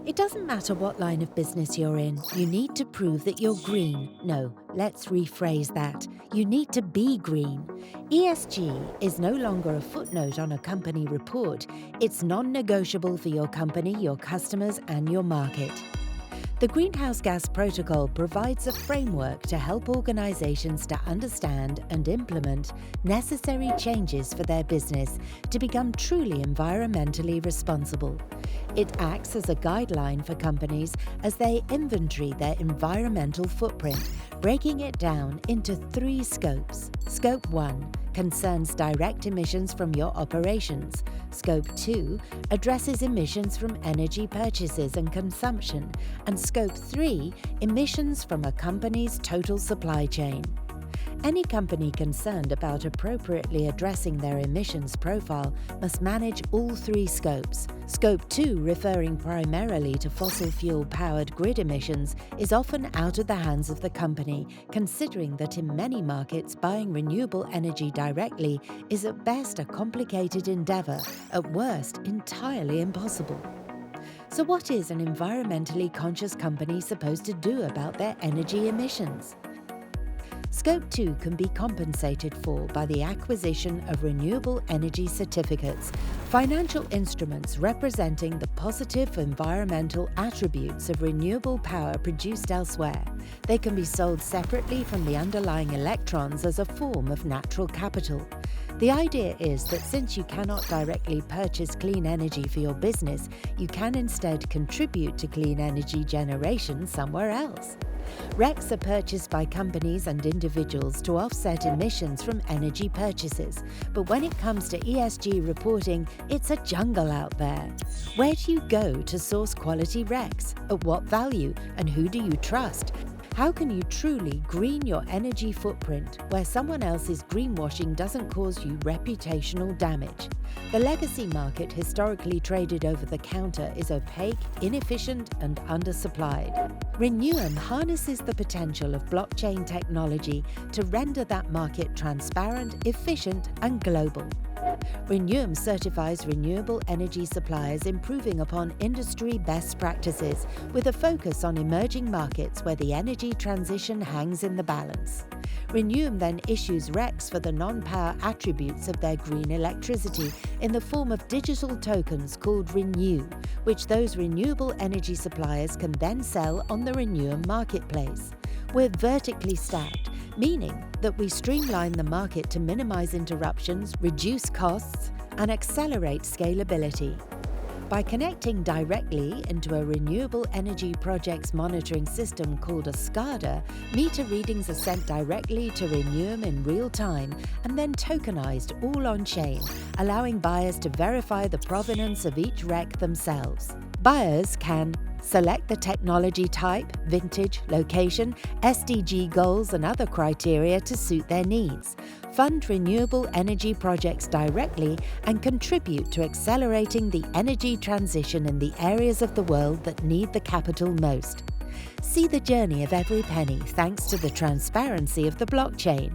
It doesn't matter what line of business you're in, you need to prove that you're green. No, let's rephrase that. You need to be green. ESG is no longer a footnote on a company report. It's non-negotiable for your company, your customers, and your market. The Greenhouse Gas Protocol provides a framework to help organizations to understand and implement necessary changes for their business to become truly environmentally responsible. It acts as a guideline for companies as they inventory their environmental footprint, breaking it down into 3 scopes. Scope 1 concerns direct emissions from your operations. Scope 2 addresses emissions from energy purchases and consumption. And Scope 3, emissions from a company's total supply chain. Any company concerned about appropriately addressing their emissions profile must manage all 3 scopes. Scope 2, referring primarily to fossil fuel-powered grid emissions, is often out of the hands of the company, considering that in many markets buying renewable energy directly is at best a complicated endeavour, at worst entirely impossible. So what is an environmentally conscious company supposed to do about their energy emissions? Scope 2 can be compensated for by the acquisition of renewable energy certificates, financial instruments representing the positive environmental attributes of renewable power produced elsewhere. They can be sold separately from the underlying electrons as a form of natural capital. The idea is that since you cannot directly purchase clean energy for your business, you can instead contribute to clean energy generation somewhere else. RECs are purchased by companies and individuals to offset emissions from energy purchases. But when it comes to ESG reporting, it's a jungle out there. Where do you go to source quality RECs? At what value? And who do you trust? How can you truly green your energy footprint where someone else's greenwashing doesn't cause you reputational damage? The legacy market historically traded over the counter is opaque, inefficient, and undersupplied. Reneum harnesses the potential of blockchain technology to render that market transparent, efficient, and global. Reneum certifies renewable energy suppliers, improving upon industry best practices with a focus on emerging markets where the energy transition hangs in the balance. Reneum then issues RECs for the non-power attributes of their green electricity in the form of digital tokens called Renew, which those renewable energy suppliers can then sell on the Reneum marketplace. We're vertically stacked, meaning that we streamline the market to minimize interruptions, reduce costs, and accelerate scalability. By connecting directly into a renewable energy project's monitoring system called a SCADA, meter readings are sent directly to Reneum in real time and then tokenized all on-chain, allowing buyers to verify the provenance of each REC themselves. Buyers can select the technology type, vintage, location, SDG goals and other criteria to suit their needs, fund renewable energy projects directly, and contribute to accelerating the energy transition in the areas of the world that need the capital most. See the journey of every penny thanks to the transparency of the blockchain.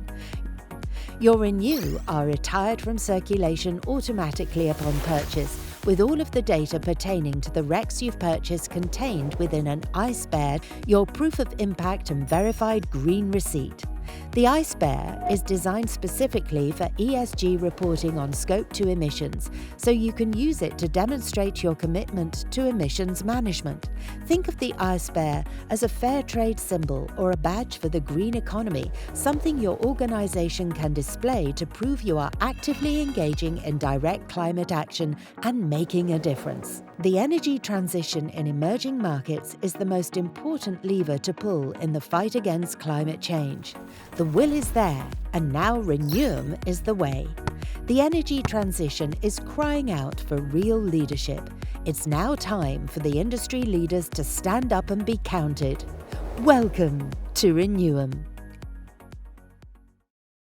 Your Renew are retired from circulation automatically upon purchase, with all of the data pertaining to the RECs you've purchased contained within an Eisbaer, your proof of impact and verified green receipt. The Eisbaer is designed specifically for ESG reporting on Scope 2 emissions, so you can use it to demonstrate your commitment to emissions management. Think of the Eisbaer as a fair trade symbol or a badge for the green economy, something your organization can display to prove you are actively engaging in direct climate action and making a difference. The energy transition in emerging markets is the most important lever to pull in the fight against climate change. The will is there, and now Reneum is the way. The energy transition is crying out for real leadership. It's now time for the industry leaders to stand up and be counted. Welcome to Reneum.